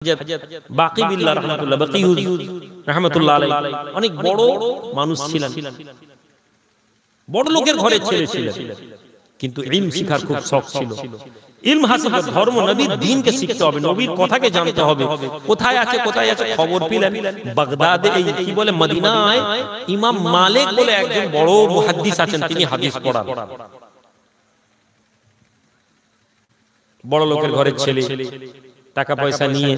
বাকি বিল্লাহ রাহমাতুল্লাহ বাকি হুজুর রাহমাতুল্লাহ আলাইহি অনেক বড় মানুষ ছিলেন, বড় লোকের ঘরের ছেলে ছিলেন, কিন্তু ইলম শিখার খুব শখ ছিল। ইলম হাসিল ধর্ম নবীর দ্বীনকে শিখতে হবে, নবীর কথাকে জানতে হবে। কোথায় আছে খবর পেলেন বাগদাদে, এই কি বলে মদিনায় ইমাম মালিক বলে একজন বড় মুহাদ্দিস আছেন, তিনি হাদিস পড়ান। বড় লোকের ঘরের ছেলে, টাকা পয়সা নিয়ে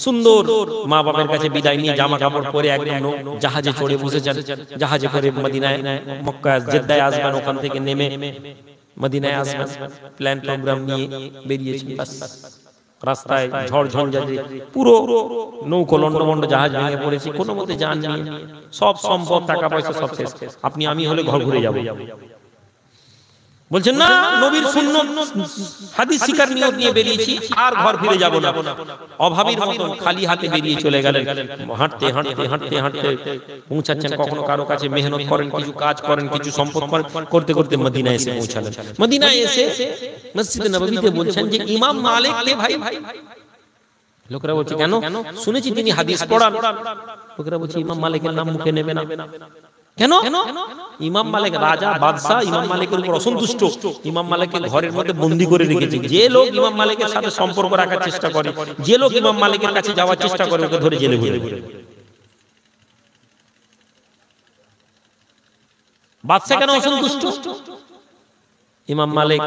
সুন্দর মা বাবার কাছে বিদায় নিয়ে জামা কাপড় পরে একদম জাহাজে চড়ে বসেছেন। জাহাজে করে মদিনায় মক্কা জেদ্দায় আসবেন, ওখান থেকে নেমে মদিনায় আসবেন, প্ল্যান প্রোগ্রাম নিয়ে বেরিয়েছেন। বাস রাস্তায় ঝড় ঝঞ্ঝাতে পুরো নৌকো লন্ডভন্ড, জাহাজ ভেঙে পড়েছে, কোনো মতে যান নিয়ে সব সম্পদ টাকা পয়সা সব শেষ। আপনি আমি হলে ঘর ঘুরে যাব। বলছেন না, নবীর সুন্নাত হাদিস শিকার নিয়ত নিয়ে বেরিয়েছি, আর ঘর ফিরে যাব না। অভাবীর মতন খালি হাতে বেরিয়ে চলে গেলেন। হাঁটতে হাঁটতে হাঁটতে হাঁটতে পৌঁছাচ্ছেন, কখনো কারো কাছে মেহনত করেন, কিছু কাজ করেন, কিছু সম্পদ করেন, করতে করতে মদিনায় এসে পৌঁছালেন। মদিনায় এসে মসজিদে নববীতে বলছেন যে ইমাম মালিক কে ভাই? লোকেরা বলছে কেন? শুনেছি তিনি হাদিস পড়ান। লোকেরা বলছে ইমাম মালিকের নাম মুখে নেবে না। কেন? ইমাম মালিক রাজা বাদশাহ, ইমাম মালিকের উপর অসন্তুষ্ট, ইমাম মালিককে ঘরের মধ্যে বন্দী করে রেখেছে। যে লোক ইমাম মালিকের সাথে সম্পর্ক রাখার চেষ্টা করে, যে লোক ইমাম মালিকের কাছে যাওয়ার চেষ্টা করে, ওকে ধরে জেলে ভরে। বাদশা কেন অসন্তুষ্ট? ইমাম মালিক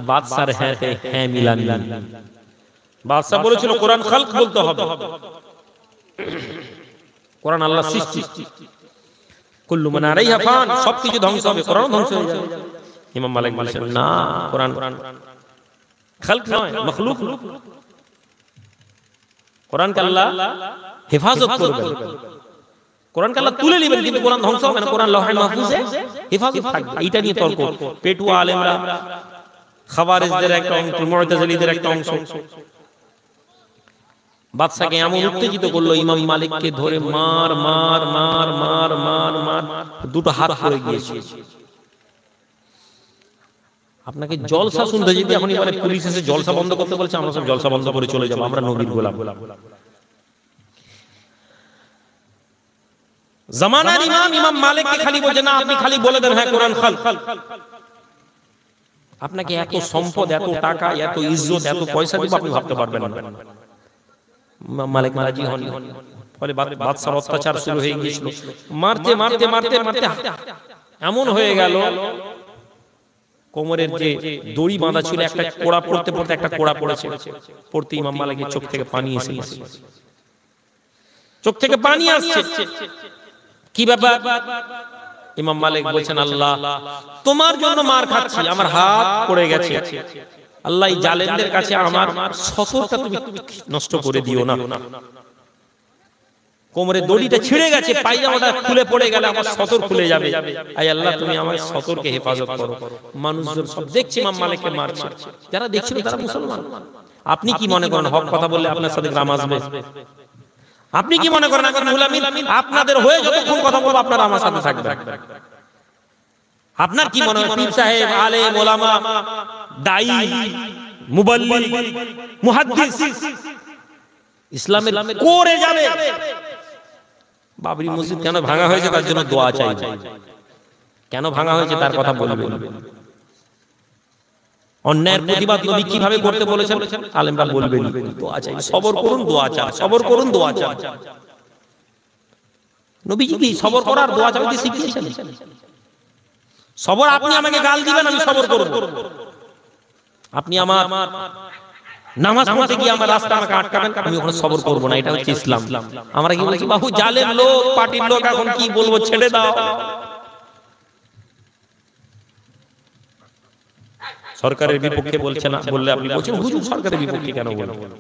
বাদশার হ্যাঁ হ্যাঁ মিলান। বাদশা বলেছিল কোরআন খালক বলতে হবে, কোরআন আল্লাহ সৃষ্টি, কুল্লু মান আলাইহা ফান, সবকিছু ধ্বংস হবে, কোরআন ধ্বংস হয়ে যাবে। ইমাম মালিক বলেছেন না, কোরআন খালক নয়, মাখলুক। কোরআনকে আল্লাহ হেফাজত করবেন, কোরআনকে আল্লাহ তুলে নেবেন, কিন্তু কোরআন ধ্বংস হবে না। কোরআন লৌহে মাহফুজে হেফাজত থাকবে। এইটা নিয়ে তর্ক, পেটুয়া আলেমরা, খাওয়ারিজদের একটা অংশ, মুতাজিলীদের একটা অংশ বাদশাকে এমন উত্তেজিত করলো, ইমাম মালিককে ধরে মার মার মার মার মার মার, দুটো হাত পড়ে গিয়েছে। আপনাকে জলসা শুনতে যদি এখন বলে পুলিশ এসে জলসা বন্ধ করতে বলছে, আমরা সব জলসা বন্ধ করে চলে যাব, আমরা নবীর গোলাম। জামানার ইমাম ইমাম মালিককে খালি বলছে না, আপনি খালি বলে দেন হ্যাঁ কোরআন খাল। আপনাকে এত সম্পদ, এত টাকা, এত ইজ্জত, এত পয়সা দিব, আপনি ভাবতে পারবেন না। মালিক রাজি হন। ফলে বাদশার অত্যাচার শুরু হয়ে গিয়েছিল। মারতে মারতে মারতে মারতে এমন হয়ে গেল, কোমরের যে দড়ি বাঁধা ছিল, একটা কোড়া পড়তে পড়তে একটা কোড়া পড়েছে, পড়তে ইমাম মালিকের চোখ থেকে পানি এসে গেছে। চোখ থেকে পানি আসছে, কি ব্যাপার? ইমাম মালিক বলছেন আল্লাহ তোমার জন্য মার খাচ্ছি, আমার হাত পড়ে গেছে, আল্লাহ এই জালেমদের কাছে আমার সতরটা তুমি নষ্ট করে দিও না। কোমরের দড়িটা ছিঁড়ে গেছে, পায়জামাটা খুলে পড়ে গেলে আমার সতর খুলে যাবে, আই আল্লাহ তুমি আমার সতরকে হেফাজত করো। মানুষজন সব দেখছে ইমাম মালিককে মারছে, যারা দেখছিল তারা মুসলমান। আপনি কি মনে করেন হক কথা বললে আপনার সাথে গ্রাম আসবে? আপনি কি মনে করেন আমি রুহুল আমিন আপনাদের হয়ে যতক্ষণ কথা বলবো আপনারা আমার সাথে থাকবেন? আপনার কি মনে হয় পীর সাহেব, আলেম, ওলামা, দাঈ, মুবাল্লিগ, মুহাদ্দিস ইসলামের করে যাবে? বাবরি মসজিদ কেন ভাঙা হয়েছে তার জন্য দোয়া চাই, কেন ভাঙা হয়েছে তার কথা বলবেন। অন্যায়ের প্রতিবাদ নবী কিভাবে করতে বলেছেন আলেমরা বলবেন, দোয়া চাই, সবর করুন, দোয়া চান, সবর করুন, দোয়া চান। নবীজি কি সবর করার দোয়া চাইতে শিখিয়েছেন? সবর আপনি আমাকে গাল দিবেন, আমি সবর করব। আপনি আমার নামাজ পড়তে গিয়ে আমার রাস্তা আমাকে আটকাবেন, আমি ওখানে সবর করব না। এটা হচ্ছে ইসলাম। আমরা কি বলছি, বাবু জালেম লোক, পার্টির লোক, এখন কি বলবো, ছেড়ে দাও। সরকারের বিপক্ষে বলছে না বললে আপনি বলছেন হুজুর সরকারের বিপক্ষে কেন বলবেন?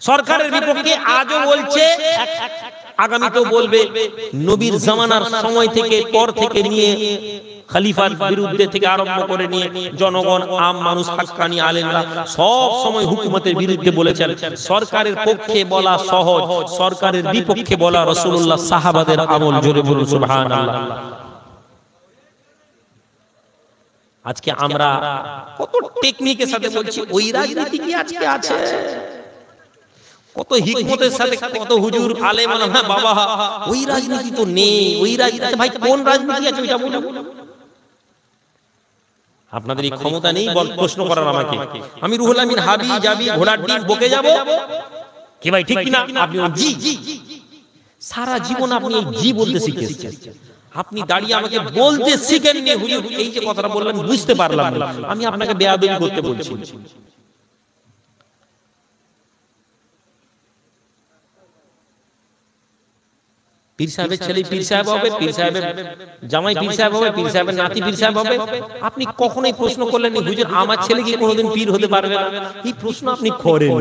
সরকারের বিপক্ষে আজও বলছে, আগামীতেও বলবে। নবীর জামানার সময় থেকে, পর থেকে নিয়ে খলিফার বিরুদ্ধে থেকে আরম্ভ করে নিয়ে জনগণ, আম মানুষ, হাক্কানি আলেমরা সব সময় হুকুমতের বিরুদ্ধে বলেছেন। সরকারের পক্ষে বলা সহজ, সরকারের বিপক্ষে বলা রাসূলুল্লাহ সাহাবাদের আমল। জোরে বলুন সুবহানাল্লাহ। আজকে আমরা কত টেকনিকের সাথে বলছি, ওই রাজনীতি কি আজকে আছে? কত হিকমতের সাথে কত হুজুর আলেম না বাবা, ওই রাজনীতি তো নেই, ওই রাজনীতি। ভাই কোন রাজনীতি আছে ওইটা বলুন। আপনাদের এই ক্ষমতা নেই প্রশ্ন করার আমাকে। আমি রুহুল আমিন হাবি যাবি ঘোড়ার ডিম বকে যাব কি ভাই, ঠিক কিনা? আপনি জি, সারা জীবন আপনি এই জি বলতে শিখেছেন। আপনি দাঁড়িয়ে আমাকে বলতে শিখেননি হুজুর, এই যে কথাটা বললেন বুঝতে পারলাম না, আমি আপনাকে বেয়াদবি করতে বলছি। পীর সাহেবের ছেলে পীর সাহেব হবে, পীর সাহেবের জামাই পীর সাহেব হবে, পীর সাহেবের নাতি পীর সাহেব হবে। আপনি কখনোই প্রশ্ন করলেন হুজুর আমার ছেলে কি কোনোদিন পীর হতে পারবে না? এই প্রশ্ন আপনি করেন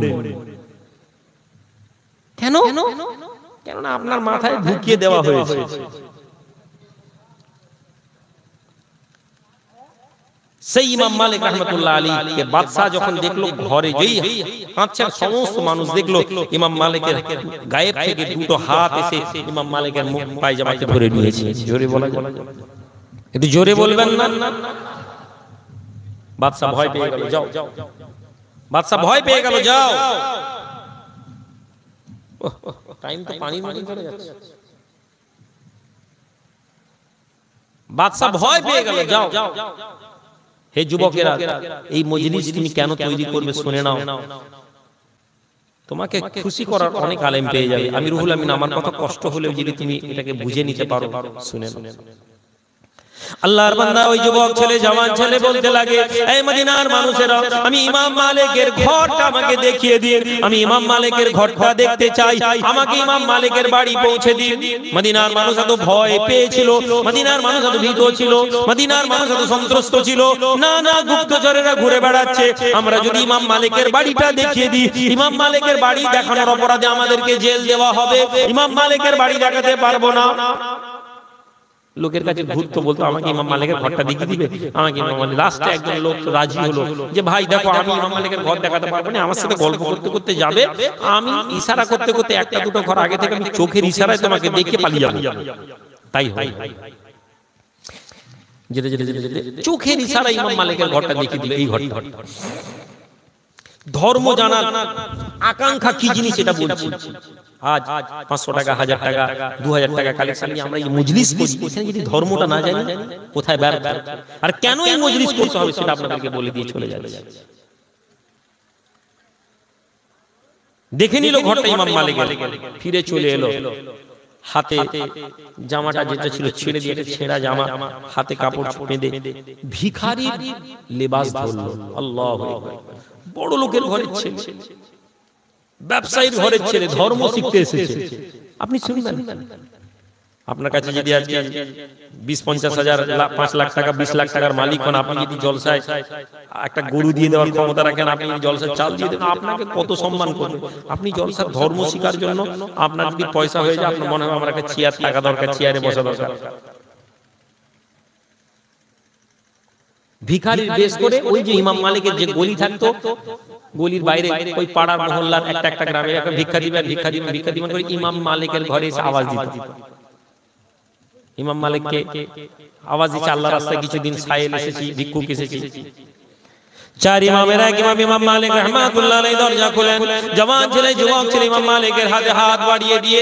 কেন? কেননা আপনার মাথায় ঢুকিয়ে দেওয়া হয়েছে। সেই ইমাম মালিক রাহমাতুল্লাহ আলাইহি কে বাদশা যখন দেখলো ঘরে যেই কাঁচের সমস্ত মানুষ দেখলো ইমাম মালিকের গায়েব থেকে দুটো হাত এসে ইমাম মালিকের মুখ পায়জামাকে ধরে নিয়েছে। জোরে বলা যায়, একটু জোরে বলবেন না? বাদশা ভয় পেয়ে গেল, যাও। বাদশা ভয় পেয়ে গেল, যাও। টাইম তো পানির মতো চলে যাচ্ছে। বাদশা ভয় পেয়ে গেল, যাও। হে যুবকেরা, এই মজলিস তুমি কেন তৈরি করবে শুনে নাও। তোমাকে খুশি করার অনেক আলেম পেয়ে যাবে। আমি রুহুল আমিন, আমার কথা কষ্ট হলেও যদি তুমি এটাকে বুঝে নিতে পারো শুনে নাও। আল্লাহর বান্দা ওই যুবক ছেলে জওয়ান ছেলে বলতে লাগে, এই মদিনার মানুষেরা, আমি ইমাম মালিকের ঘরটা আমাকে দেখিয়ে দিন, আমি ইমাম মালিকের ঘরটা দেখতে চাই, আমাকে ইমাম মালিকের বাড়ি পৌঁছে দিন। মদিনার মানুষ এত ভয় পেয়েছিল, মদিনার মানুষ এত ভীত ছিল, মদিনার মানুষ এত সন্ত্রস্ত ছিল, না গুপ্তচরেরা ঘুরে বেড়াচ্ছে, আমরা যদি ইমাম মালিকের বাড়িটা দেখিয়ে দিই, ইমাম মালিকের বাড়ি দেখানোর অপরাধে আমাদেরকে জেল দেওয়া হবে, ইমাম মালিকের বাড়ি দেখাতে পারবো না। লোকের কাছে ঘুরতো, বলতো আমাকে ইমাম মালিকের ঘরটা দেখিয়ে দিবে, আমাকে ইমাম মালিক। লাস্টে একজন লোক রাজি হলো যে ভাই দেখো আমি ইমাম মালিকের ঘর দেখাতে পারবো না, আমার সাথে গল্প করতে করতে যাবে, আমি ইশারা করতে করতে একটা দুটো ঘর আগে থেকে আমি চোখের ইশারায় তোমাকে দেখে পালিয়ে যাবো। তাই হয়, যেতে যেতে যেতে যেতে চোখের ইশারায় ইমাম মালিকের ঘরটা দেখিয়ে দিল, এই ঘরটা। ধর্ম জানার আকাঙ্ক্ষা কি জিনিস এটা বলছি। আজ 500 টাকা, 1000 টাকা, 2000 টাকা কালেকশন নিয়ে আমরা এই মজলিস করি, এখানে যদি ধর্মটা না জানি কোথায় ব্যর্থ, আর কেন এই মজলিস করতে হবে সেটা আপনাদেরকে বলে দিয়ে চলে যাচ্ছে। দেখে নিল ঘরটা ইমাম মালিকের, ফিরে চলে এলো, হাতে জামাটা যেটা ছিল ছেড়ে দিয়ে ছেঁড়া জামা, হাতে কাপড় বেঁধে ভিখারি লেবাস ধরলো। আল্লাহু আকবার। বড় লোকের ঘরের ছেলে, ব্যবসায়ীর ঘরের ছেলে, ধর্ম শিখতে এসেছে। আপনি শুনবেন, আপনার কাছে যদি আজকে 20-50 হাজার, 5 লাখ টাকা, 20 লাখ টাকার মালিক হন, আপনি যদি জলসায় একটা গরু দিয়ে দেওয়ার ক্ষমতা রাখেন, আপনি যদি জলসায় চাল দিয়ে দেন, আপনাকে কত সম্মান করবে। আপনি জলসার ধর্ম শিকার জন্য আপনার যদি পয়সা হয়ে যায়, আপনার মনে হয় আমার একটা চেয়ার টাকা দরকার, চেয়ারে বসা দরকার। ভিখারির বেশ করে ওই যে ইমাম মালিকের যে গলি থাকতো, গলির বাইরে ওই পাড়ার মহল্লার একটা একটা গ্রামে একটা ভিক্ষা দিবেন, ভিক্ষা দিবেন, ভিক্ষা দিবেন করে ইমাম মালিকের ঘরে এসে আওয়াজ দিত। ইমাম মালিককে আওয়াজ দিচ্ছে, আল্লাহ রাস্তায় কিছুদিন সাইল এসেছি, ভিক্ষুক এসেছি। চার ইমামের এক ইমাম ইমাম মালিক রাহমাতুল্লাহ আলাইহি দরজা খুলেন, জওয়ান ছেলে যুবক ছেলে ইমাম মালিকের হাতে হাত বাড়িয়ে দিয়ে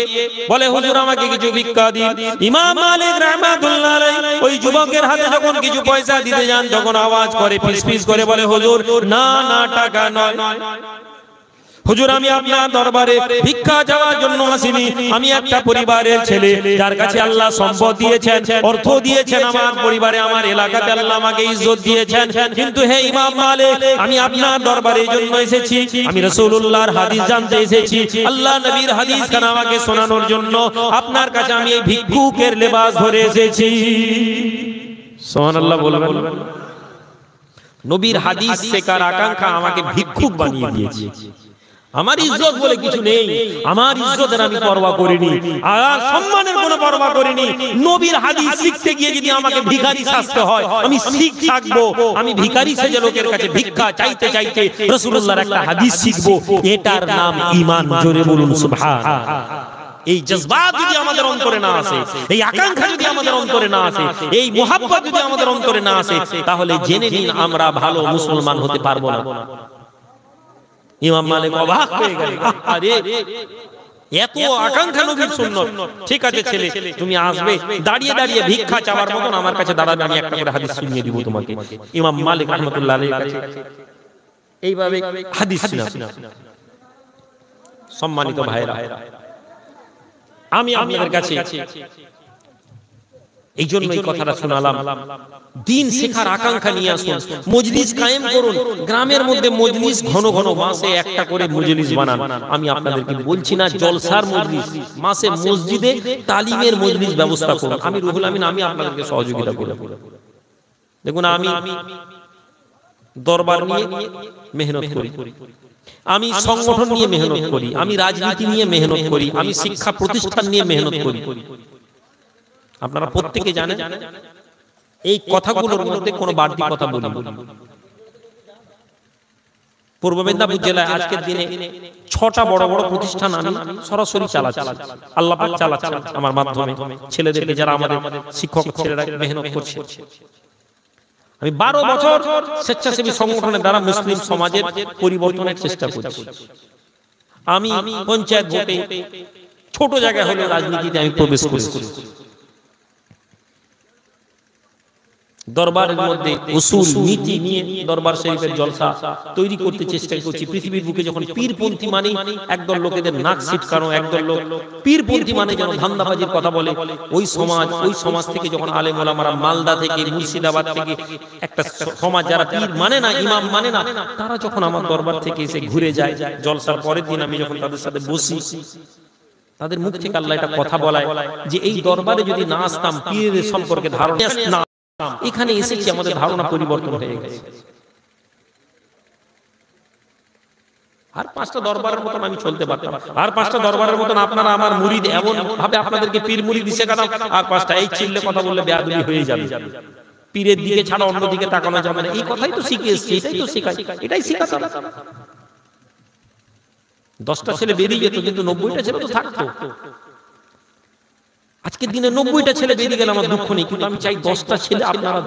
বলে, হুজুর আমাকে কিছু ভিক্ষা দিন। ইমাম মালিক রাহমাতুল্লাহ আলাইহি ওই যুবকের হাতে যখন কিছু পয়সা দিতে যান, তখন আওয়াজ করে ফিসফিস করে বলে, হুজুর না না, টাকা নয়, হুজুর আমি আপনার দরবারে ভিক্ষা চাওয়ার জন্য আসিনি, আমি একটা পরিবারের ছেলে যার কাছে আল্লাহ সম্পদ দিয়েছেন, অর্থ দিয়েছেন, আমার পরিবারে আমার এলাকাতে আল্লাহ আমাকে ইজ্জত দিয়েছেন, কিন্তু হে ইমাম মালিক আমি আপনার দরবারে এই জন্য এসেছি, আমি রাসূলুল্লাহর হাদিস জানতে এসেছি, আল্লাহ নবীর হাদিস কান আমাকে শোনানোর জন্য আপনার কাছে আমি এই ভিক্ষুকের লেবাস ধরে এসেছি। সুবহানাল্লাহ বলবেন। নবীর হাদিস শেখার আকাঙ্ক্ষা আমাকে ভিক্ষুক বানিয়ে দিয়েছে। আমার ইজ্জত বলে কিছু নেই, আমার ইজ্জতের আমি পরোয়া করিনি, আর সম্মানের কোনো পরোয়া করিনি। নবীর হাদিস শিখতে গিয়ে যদি আমাকে ভিখারি সাজতে হয়, আমি শিখ থাকবো, আমি ভিখারি সেজে লোকের কাছে ভিক্ষা চাইতে চাইতে রাসূলুল্লাহর একটা হাদিস শিখবো, এটার নাম ঈমান। জোরে বলুন সুবহানাল্লাহ। এই জজবাত যদি আমাদের অন্তরে না আসে, এই আকাঙ্ক্ষা যদি আমাদের অন্তরে না আসে, এই মুহাব্বত যদি আমাদের অন্তরে না আসে, তাহলে জেনে নিন আমরা ভালো মুসলমান হতে পারবো না। ইমাম মালিক অবাক হয়ে গেল, আরে এত আকাঙ্ক্ষা নবীর সুন্নাত, ঠিক আছে ছেলে তুমি আসবে, দাঁড়িয়ে দাঁড়িয়ে ভিক্ষা চাওয়ার মতন আমার কাছে দাঁড়াবে, আমি একটা করে হাদিস শুনিয়ে দিব তোমাকে। ইমাম মালিক রাহমাতুল্লাহ আলাইহির কাছে এইভাবে হাদিস শোনা। সম্মানিত ভাইরা, আমি আপনাদের কাছে এই জন্য এই কথাটা শোনালাম, দিন শেখার আকাঙ্ক্ষা নিয়ে আসুন, মজলিস কায়েম করুন, গ্রামের মধ্যে মজলিস ঘন ঘন মাসে একটা করে মজলিস বানান। আমি আপনাদেরকে বলছি না জলসার মজলিস, মাসে মসজিদে তালিমের মজলিস ব্যবস্থা করুন। আমি রুহুল আমিন, আমি আপনাদেরকে সহযোগিতা করব। দেখুন আমি দরবার নিয়ে মেহনত করি, আমি সংগঠন নিয়ে মেহনত করি, আমি রাজনীতি নিয়ে মেহনত করি, আমি শিক্ষা প্রতিষ্ঠান নিয়ে মেহনত করি। আপনারা প্রত্যেকে জানেন এই কথাগুলোর মধ্যে কোনো বাড়তি কথা বলি। পূর্ব মেদিনীপুর জেলায় আজকের দিনে 6টা বড় বড় প্রতিষ্ঠান আমি সরাসরি চালাচ্ছি, আল্লাহ পাক চালাচ্ছেন আমার মাধ্যমে, ছেলেদেরকে যারা আমাদের শিক্ষক ছেলেরা মেহনত করছে। আমি 12 বছর স্বেচ্ছাসেবী সংগঠনের দ্বারা মুসলিম সমাজের পরিবর্তনের চেষ্টা করছি। আমি পঞ্চায়েত ভোটে ছোট জায়গা হলে রাজনীতিতে আমি প্রবেশ করেছি। দরবারের মধ্যে উসুল নীতি নিয়ে দরবার শরীফের জলসা তৈরি করতে চেষ্টা করছি। পৃথিবীর বুকে যখন পীরপন্থী মানে একদল লোকেদের নাক ছিটকানো, একদল লোক পীরপন্থী মানে যেন ধান্দাবাজির কথা বলে, ওই সমাজ থেকে যখন আলেম ওলামারা মালদা থেকে মুর্শিদাবাদ থেকে একটা সমাজ যারা পীর মানে না, ইমাম মানে না, তারা যখন আমার দরবার থেকে এসে ঘুরে যায়, জলসার পরের দিন আমি যখন তাদের সাথে বসি, তাদের মুখ থেকে আল্লাহ একটা কথা বলায় যে এই দরবারে যদি না আসতাম, পীরের সম্পর্কে ধারণা না, এখানে এসেছি আমাদের ধারণা পরিবর্তন হয়ে গেছে। আর 5টা দরবারের মতন আমি চলতে পারতাম, আর 5টা দরবারের মতন আপনারা আমার মুরিদ, এমন ভাবে আপনাদেরকে পীর মুরিদ শেখাতাম, আর 5টা এই চিল্লে কথা বললে বেয়াদবি হয়ে যাবে। পীরের দিকে ছাড়া অন্য দিকে তাকানো যাবে না, এই কথাই তো শিখে এসেছি, এটাই তো শেখাই, এটাই শেখাতাম। 10টা ছেলে বেরিয়ে যেত, কিন্তু 90টা ছেলে তো থাকতো। আজকের দিনে 90টা ছেলে বেরিয়ে গেলে আমার দুঃখ নেই, কিন্তু আমি চাই 10টা ছেলে আপনারা